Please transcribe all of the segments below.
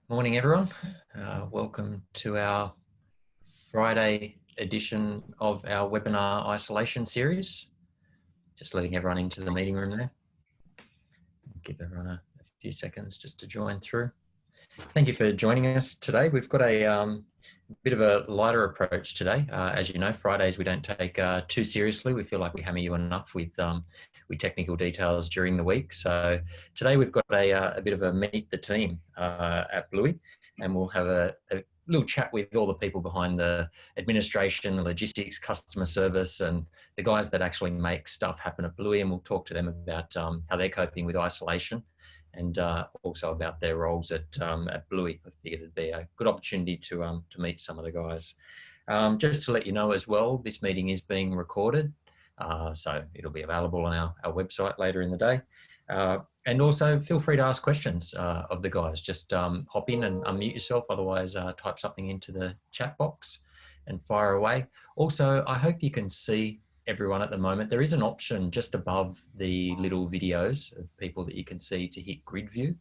Morning, everyone. Welcome to our Friday edition of our webinar isolation series. Just letting everyone into the meeting room there. Give everyone a few seconds just to join through. Thank you for joining us today. We've got a bit of a lighter approach today. As you know, Fridays we don't take too seriously. We feel like we hammer you enough with technical details during the week. So today we've got a bit of a meet the team at Bluey, and we'll have a little chat with all the people behind the administration, the logistics, customer service, and the guys that actually make stuff happen at Bluey. And we'll talk to them about how they're coping with isolation, and also about their roles at Bluey. I figured it'd be a good opportunity to meet some of the guys. Just to let you know as well, this meeting is being recorded, so it'll be available on our website later in the day. And also feel free to ask questions of the guys. Just hop in and unmute yourself, otherwise type something into the chat box and fire away. Also, I hope you can see everyone at the moment. There is an option just above the little videos of people that you can see to hit grid view.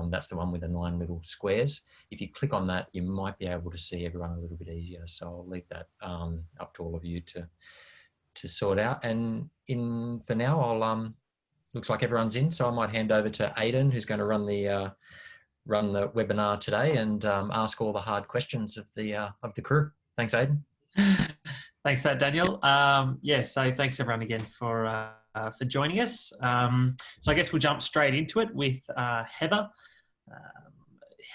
That's the one with the 9 little squares. If you click on that, you might be able to see everyone a little bit easier. So I'll leave that up to all of you to sort out. And for now, I'll looks like everyone's in, so I might hand over to Aidan, who's going to run the webinar today and ask all the hard questions of the crew. Thanks, Aidan. Thanks for that, Daniel. So thanks everyone again for joining us. So I guess we'll jump straight into it with Heather.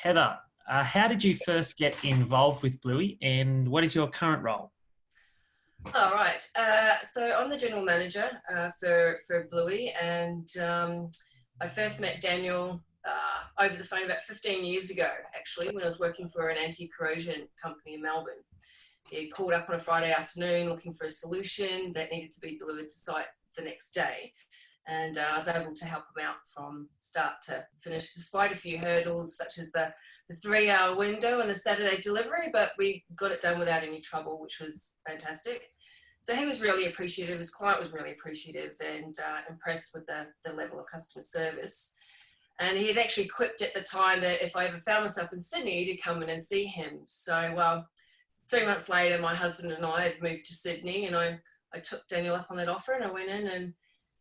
Heather, how did you first get involved with Bluey, and what is your current role? All right. So I'm the general manager for Bluey, and I first met Daniel over the phone about 15 years ago, actually, when I was working for an anti-corrosion company in Melbourne. He called up on a Friday afternoon looking for a solution that needed to be delivered to site the next day. And I was able to help him out from start to finish, despite a few hurdles, such as the 3-hour window and the Saturday delivery, but we got it done without any trouble, which was fantastic. So he was really appreciative, his client was really appreciative, and impressed with the level of customer service. And he had actually quipped at the time that if I ever found myself in Sydney, he'd come in and see him. So 3 months later, my husband and I had moved to Sydney, and I took Daniel up on that offer, and I went in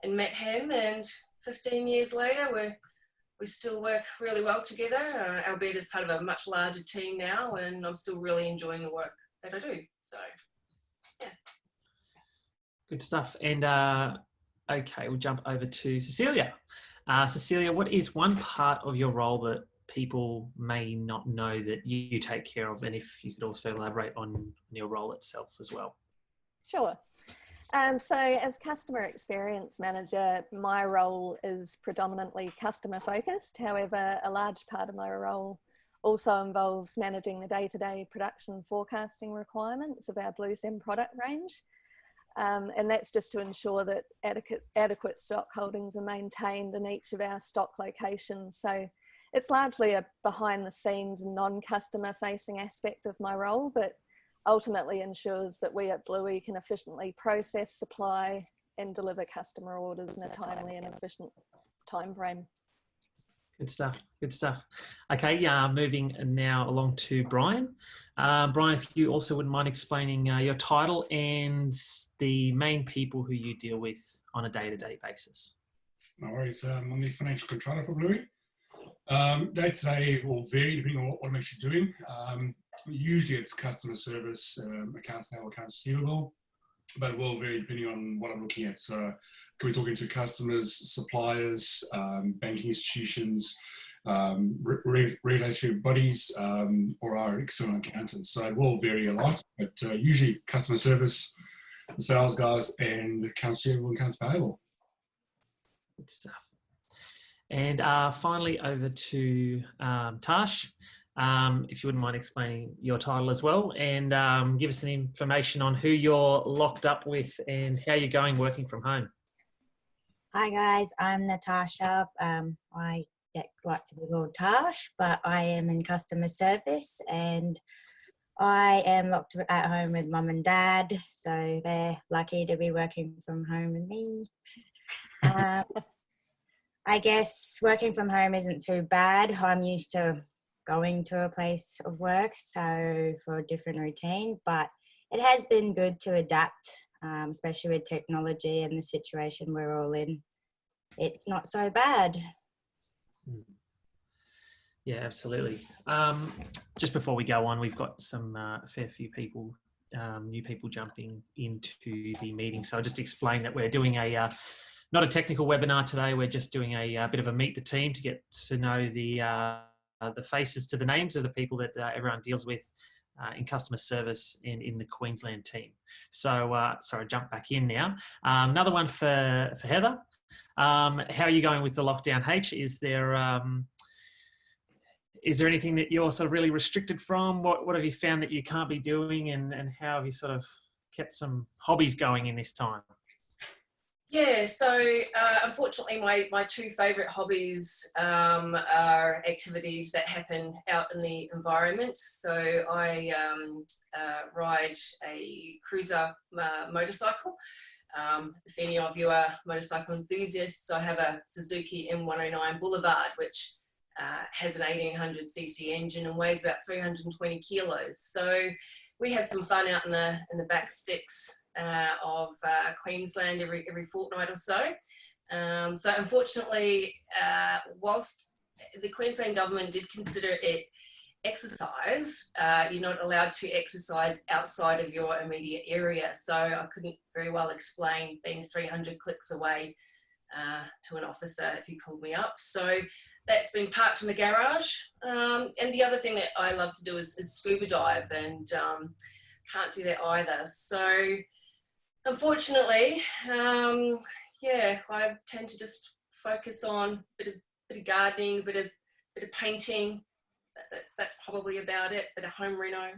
and met him, and 15 years later, we still work really well together, albeit as part of a much larger team now, and I'm still really enjoying the work that I do. So, yeah. Good stuff. And okay, we'll jump over to Cecilia. Cecilia, what is one part of your role that people may not know that you take care of, and if you could also elaborate on your role itself as well? Sure. So as customer experience manager, my role is predominantly customer focused. However, a large part of my role also involves managing the day-to-day production forecasting requirements of our BlueSem product range. And that's just to ensure that adequate stock holdings are maintained in each of our stock locations. So it's largely a behind the scenes non-customer facing aspect of my role, but ultimately ensures that we at Bluey can efficiently process, supply and deliver customer orders in a timely and efficient time frame. Good stuff, good stuff. Okay, moving now along to Brian. Brian, if you also wouldn't mind explaining your title and the main people who you deal with on a day-to-day basis. No worries. I'm the financial controller for Bluey. Day-to-day will vary depending on what I'm actually doing. Usually it's customer service, accounts payable, accounts receivable, but it will vary depending on what I'm looking at. So could be talking to customers, suppliers, banking institutions, regulatory bodies, or our external accountants. So it will vary a lot, but usually customer service, the sales guys, and accounts receivable and accounts payable. Good stuff. And finally over to Tash. If you wouldn't mind explaining your title as well, and give us some information on who you're locked up with and how you're going working from home. Hi guys, I'm Natasha. I like to be called Tash, but I am in customer service, and I am locked at home with mum and dad, so they're lucky to be working from home with me. I guess working from home isn't too bad. I'm used to going to a place of work, so for a different routine. But it has been good to adapt, especially with technology and the situation we're all in. It's not so bad. Yeah, absolutely. Just before we go on, we've got some fair few people, new people jumping into the meeting. So I'll just explain that we're doing a not a technical webinar today. We're just doing a bit of a meet the team to get to know the faces to the names of the people that everyone deals with in customer service in the Queensland team. So sorry, jump back in now. Another one for Heather. How are you going with the lockdown, H? Is there anything that you're sort of really restricted from? What have you found that you can't be doing, and how have you sort of kept some hobbies going in this time? Yeah, so unfortunately my two favourite hobbies are activities that happen out in the environment. So I ride a cruiser motorcycle. If any of you are motorcycle enthusiasts, I have a Suzuki M109 Boulevard, which has an 1800cc engine and weighs about 320 kilos. So we have some fun out in the back sticks of Queensland every fortnight or so. So unfortunately, whilst the Queensland government did consider it exercise, you're not allowed to exercise outside of your immediate area. So I couldn't very well explain being 300 clicks away to an officer if he pulled me up. So that's been parked in the garage. And the other thing that I love to do is scuba dive, and can't do that either. So unfortunately, yeah, I tend to just focus on a bit of gardening, a bit of painting. That's probably about it. Bit of home reno.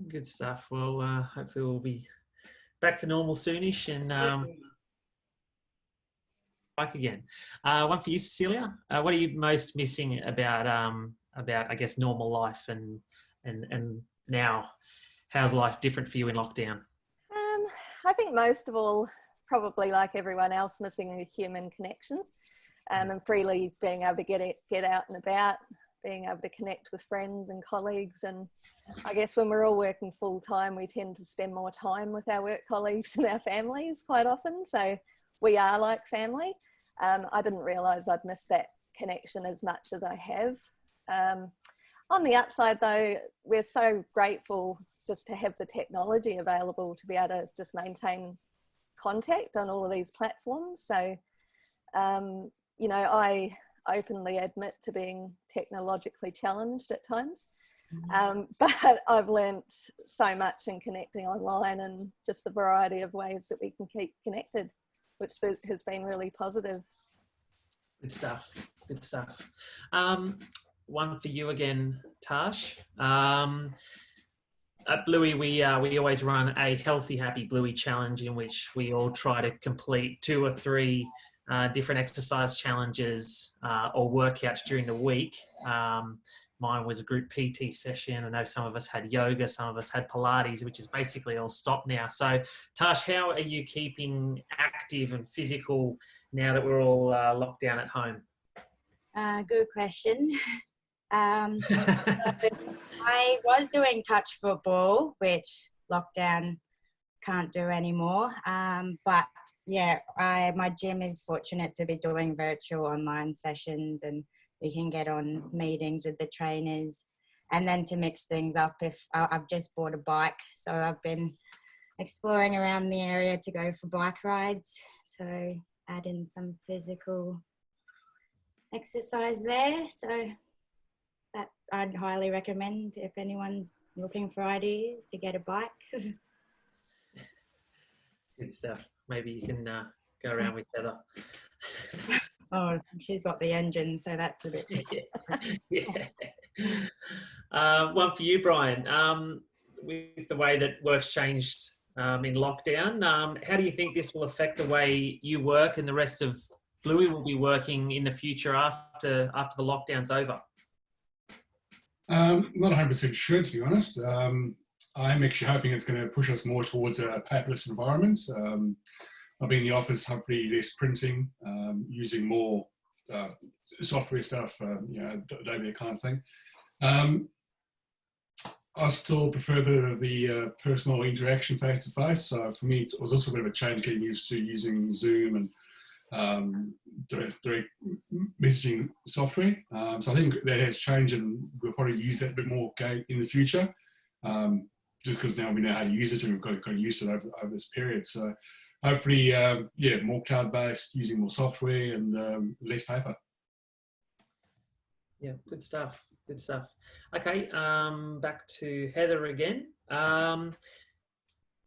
Good stuff. Well, hopefully we'll be back to normal soonish, and back again. One for you, Cecilia. What are you most missing about I guess normal life, and now how's life different for you in lockdown? I think most of all, probably like everyone else, missing a human connection, and freely being able to get out and about, being able to connect with friends and colleagues. And I guess when we're all working full time, we tend to spend more time with our work colleagues and our families quite often. So we are like family. I didn't realise I'd missed that connection as much as I have. On the upside though, we're so grateful just to have the technology available to be able to just maintain contact on all of these platforms. So, you know, I openly admit to being technologically challenged at times, but I've learnt so much in connecting online and just the variety of ways that we can keep connected, which has been really positive. Good stuff. Good stuff. One for you again, Tash. At Bluey, we always run a Healthy Happy Bluey challenge, in which we all try to complete 2 or 3 different exercise challenges or workouts during the week. Mine was a group PT session. I know some of us had yoga, some of us had Pilates, which is basically all stopped now. So, Tash, how are you keeping active and physical now that we're all locked down at home? Good question. I was doing touch football, which lockdown can't do anymore. But yeah, my gym is fortunate to be doing virtual online sessions, and we can get on meetings with the trainers. And then to mix things up, I've just bought a bike, so I've been exploring around the area to go for bike rides. So add in some physical exercise there. So that I'd highly recommend if anyone's looking for ideas to get a bike. Good stuff. Maybe you can go around with Heather. Oh, she's got the engine, so that's a bit. Yeah. One for you, Brian. With the way that work's changed in lockdown, how do you think this will affect the way you work and the rest of Bluey will be working in the future after the lockdown's over? Not 100% sure, to be honest. I'm actually hoping it's going to push us more towards a paperless environment. I'll be in the office, hopefully less printing, using more software stuff, Adobe kind of thing. I still prefer a bit of the personal interaction face to face. So for me, it was also a bit of a change getting used to using Zoom and direct messaging software. So I think that has changed, and we'll probably use that a bit more in the future. Just because now we know how to use it and we've got used to it over this period. So hopefully, more cloud-based, using more software and less paper. Yeah, good stuff. Good stuff. Okay, back to Heather again. Heather,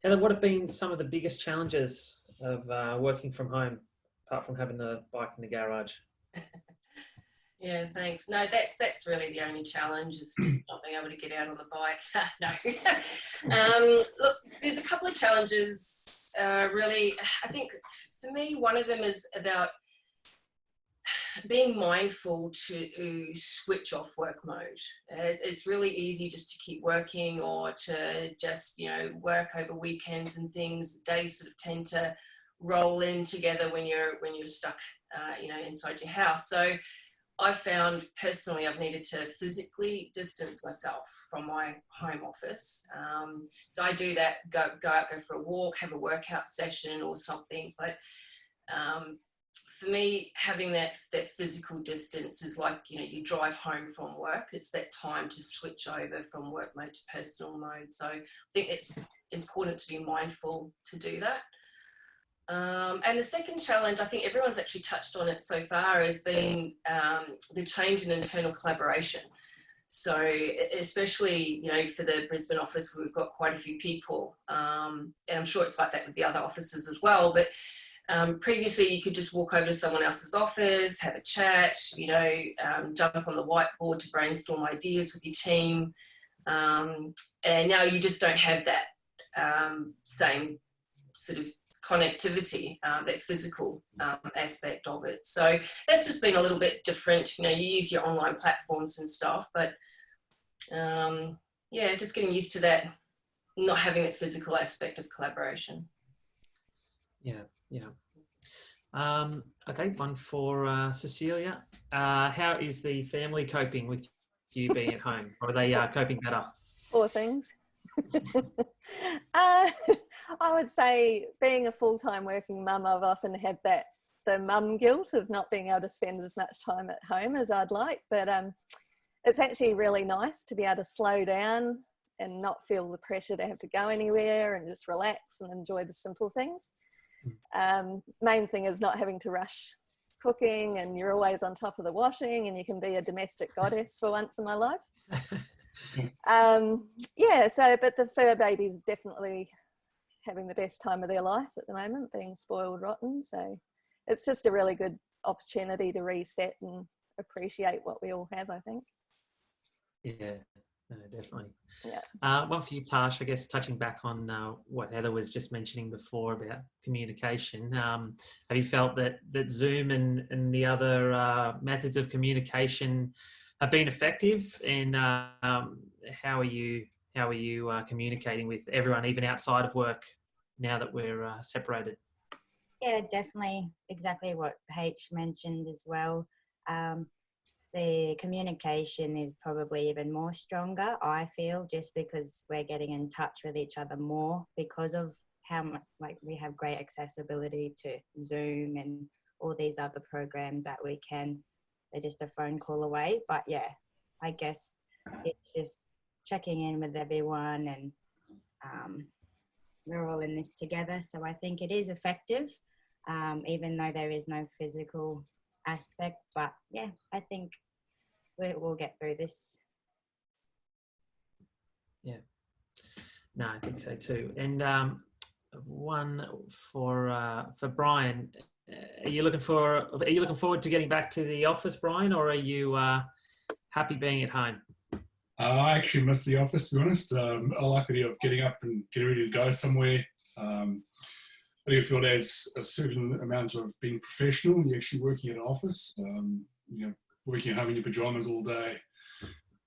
what have been some of the biggest challenges of working from home, apart from having the bike in the garage? Yeah, thanks. No, that's really the only challenge, is just not being able to get out on the bike. No. Look, there's a couple of challenges, really. I think for me, one of them is about being mindful to switch off work mode. It's really easy just to keep working, or to just, work over weekends and things. Days sort of tend to roll in together when you're stuck, inside your house. So I found personally I've needed to physically distance myself from my home office. So I do that, go out, go for a walk, have a workout session or something. But for me, having that physical distance is like, you drive home from work. It's that time to switch over from work mode to personal mode. So I think it's important to be mindful to do that. And the second challenge, I think everyone's actually touched on it so far, has been the change in internal collaboration. So especially, for the Brisbane office, we've got quite a few people, and I'm sure it's like that with the other offices as well. But previously, you could just walk over to someone else's office, have a chat, jump on the whiteboard to brainstorm ideas with your team. And now you just don't have that same sort of connectivity, that physical aspect of it. So that's just been a little bit different. You use your online platforms and stuff, but just getting used to that, not having that physical aspect of collaboration. Yeah. Okay, one for Cecilia. How is the family coping with you being at home? Or are they coping better? All things. I would say, being a full-time working mum, I've often had the mum guilt of not being able to spend as much time at home as I'd like. But it's actually really nice to be able to slow down and not feel the pressure to have to go anywhere, and just relax and enjoy the simple things. Main thing is not having to rush cooking, and you're always on top of the washing, and you can be a domestic goddess for once in my life. But the fur baby's definitely having the best time of their life at the moment, being spoiled rotten. So it's just a really good opportunity to reset and appreciate what we all have, I think. Yeah, no, definitely. Yeah. One for you, Tash, I guess, touching back on what Heather was just mentioning before about communication. Have you felt that Zoom and the other methods of communication have been effective? And how are you communicating with everyone, even outside of work, now that we're separated? Yeah, definitely exactly what H mentioned as well. The communication is probably even more stronger, I feel, just because we're getting in touch with each other more because of how much, we have great accessibility to Zoom and all these other programs that they're just a phone call away. But yeah, I guess it's just checking in with everyone, and we're all in this together. So I think it is effective, even though there is no physical aspect. But yeah, I think we'll get through this. Yeah, no, I think so too. And one for Brian. Are you looking forward to getting back to the office, Brian, or are you happy being at home? I actually miss the office, to be honest. I like the idea of getting up and getting ready to go somewhere. I do feel there's a certain amount of being professional. You're actually working at an office, working at home in your pajamas all day.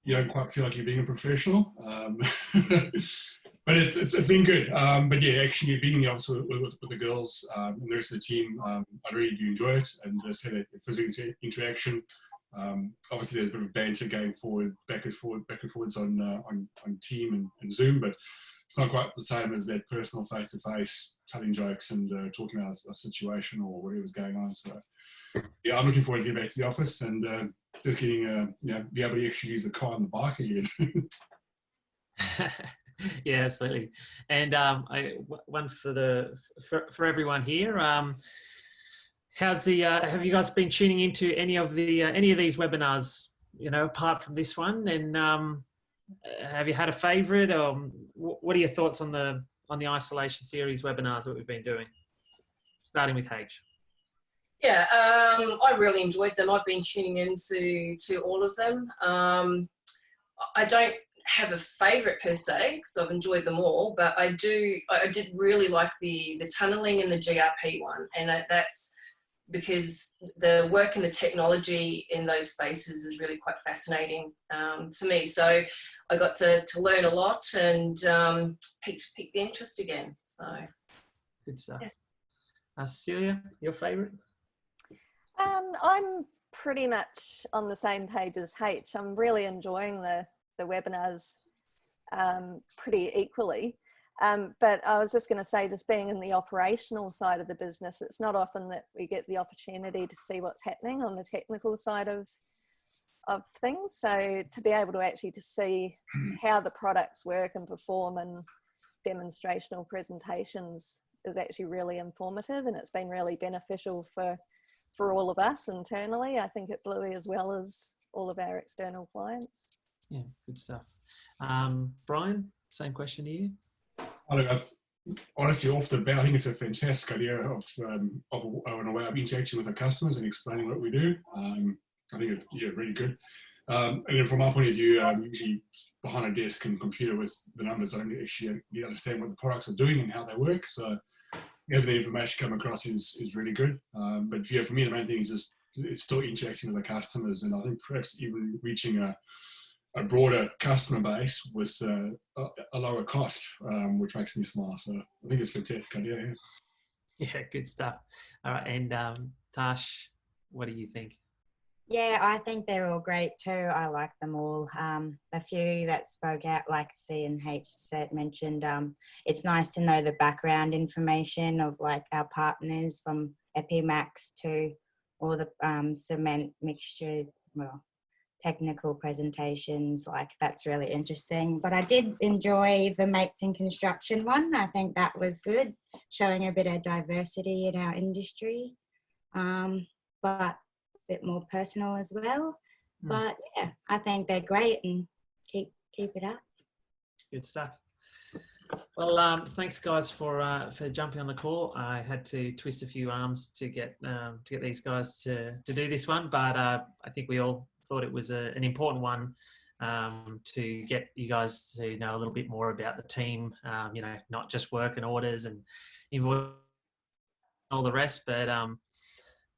You don't quite feel like you're being a professional. But it's been good. But yeah, actually being in the office with the girls and the rest of the team, I really do enjoy it, and just had a physical interaction. Obviously, there's a bit of banter going back and forwards on Team and Zoom, but it's not quite the same as that personal face-to-face telling jokes and talking about a situation or whatever's going on. So yeah, I'm looking forward to getting back to the office and just getting be able to actually use the car and the bike again. Yeah, absolutely. And one for everyone here. How's the? Have you guys been tuning into any of these webinars? Apart from this one, and have you had a favourite? What are your thoughts on the isolation series webinars that we've been doing? Starting with H. Yeah, I really enjoyed them. I've been tuning into all of them. I don't have a favourite per se because I've enjoyed them all, but I did really like the tunnelling and the GRP one, and that's because the work and the technology in those spaces is really quite fascinating to me. So I got to learn a lot and piqued the interest again. So good stuff. Yeah. Celia, your favourite? I'm pretty much on the same page as H. I'm really enjoying the webinars pretty equally. But I was just going to say, just being in the operational side of the business, it's not often that we get the opportunity to see what's happening on the technical side of things. So to be able to actually to see how the products work and perform in demonstrational presentations is actually really informative, and it's been really beneficial for all of us internally, I think at Bluey, as well as all of our external clients. Yeah, good stuff. Brian, same question to you. Honestly, off the bat, I think it's a fantastic idea of a way of interacting with our customers and explaining what we do. I think it's really good. And then from my point of view, usually behind a desk and computer with the numbers, I don't actually understand what the products are doing and how they work. So having the information come across is really good. But yeah, for me, the main thing is just it's still interacting with the customers, and I think perhaps even reaching a broader customer base with a lower cost, which makes me smile. So I think it's a fantastic idea. Yeah, good stuff. All right, and Tash, what do you think? Yeah, I think they're all great too. I like them all. A few that spoke out, like C and H mentioned, it's nice to know the background information of like our partners from Epimax to all the cement mixture, technical presentations. Like that's really interesting. But I did enjoy the mates in construction one. I think that was good, showing a bit of diversity in our industry. But bit more personal as well. But yeah, I think they're great, and keep it up. Good stuff. Well, thanks guys for jumping on the call. I had to twist a few arms to get these guys to do this one, but I think we all thought it was an important one to get you guys to know a little bit more about the team. Not just work and orders and invoice all the rest, but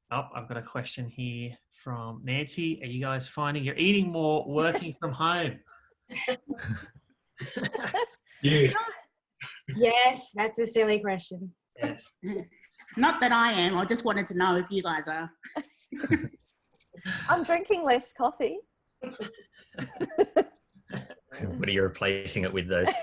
I've got a question here from Nancy. Are you guys finding you're eating more working from home? Yes. Yes, that's a silly question. Yes. Not that I am. I just wanted to know if you guys are. I'm drinking less coffee. What are you replacing it with those?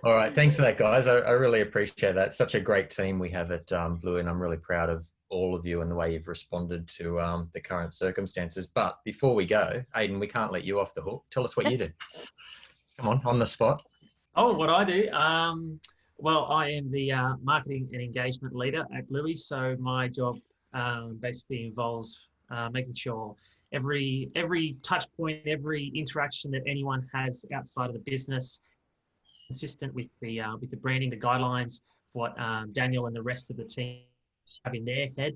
All right, thanks for that, guys. I really appreciate that. Such a great team we have at Bluey, and I'm really proud of all of you and the way you've responded to the current circumstances. But before we go, Aidan, we can't let you off the hook. Tell us what you do. Come on the spot. Oh, what I do? Well, I am the marketing and engagement leader at Bluey. So my job basically involves making sure every touch point, every interaction that anyone has outside of the business, consistent with the branding, the guidelines, what Daniel and the rest of the team have in their head.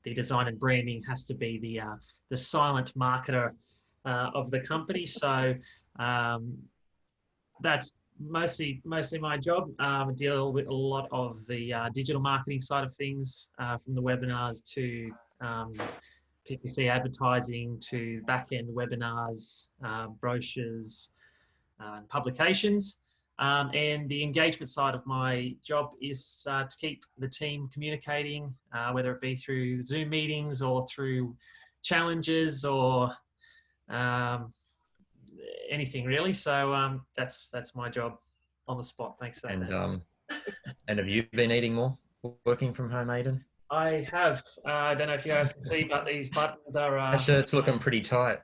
The design and branding has to be the silent marketer of the company. So that's mostly my job. I deal with a lot of the digital marketing side of things, from the webinars to PPC advertising to back-end webinars, brochures, and publications. And the engagement side of my job is to keep the team communicating, whether it be through Zoom meetings or through challenges or anything really. So that's my job on the spot. Thanks for that. And have you been eating more working from home, Aidan? I have. I don't know if you guys can see, but these buttons are... The shirt's looking pretty tight.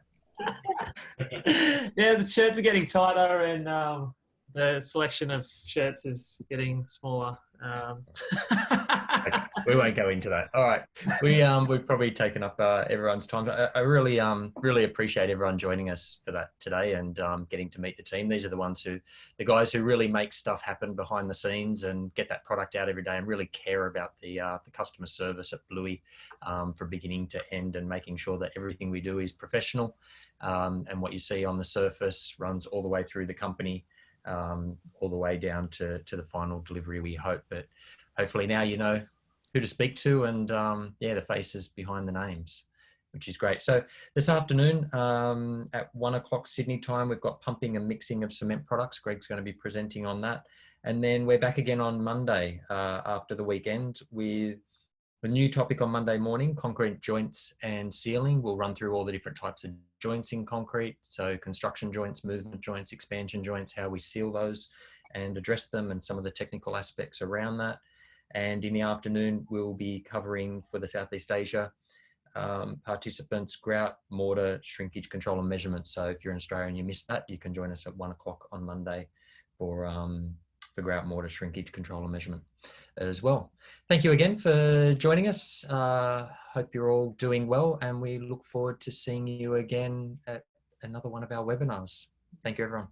Yeah, the shirts are getting tighter and the selection of shirts is getting smaller. Okay, we won't go into that. All right, we've probably taken up everyone's time. I really really appreciate everyone joining us for that today and getting to meet the team. These are the guys who really make stuff happen behind the scenes and get that product out every day and really care about the customer service at Bluey from beginning to end and making sure that everything we do is professional and what you see on the surface runs all the way through the company. All the way down to the final delivery, we hope. But hopefully now you know who to speak to and yeah, the faces behind the names, which is great. So this afternoon at 1 o'clock Sydney time, we've got pumping and mixing of cement products. Greg's going to be presenting on that. And then we're back again on Monday after the weekend with a new topic on Monday morning, concrete joints and sealing. We'll run through all the different types of joints in concrete. So construction joints, movement joints, expansion joints, how we seal those and address them and some of the technical aspects around that. And in the afternoon, we'll be covering for the Southeast Asia participants, grout, mortar, shrinkage control and measurement. So if you're in Australia and you missed that, you can join us at 1 o'clock on Monday for grout, mortar, shrinkage control and measurement as well. Thank you again for joining us. Hope you're all doing well and we look forward to seeing you again at another one of our webinars. Thank you, everyone.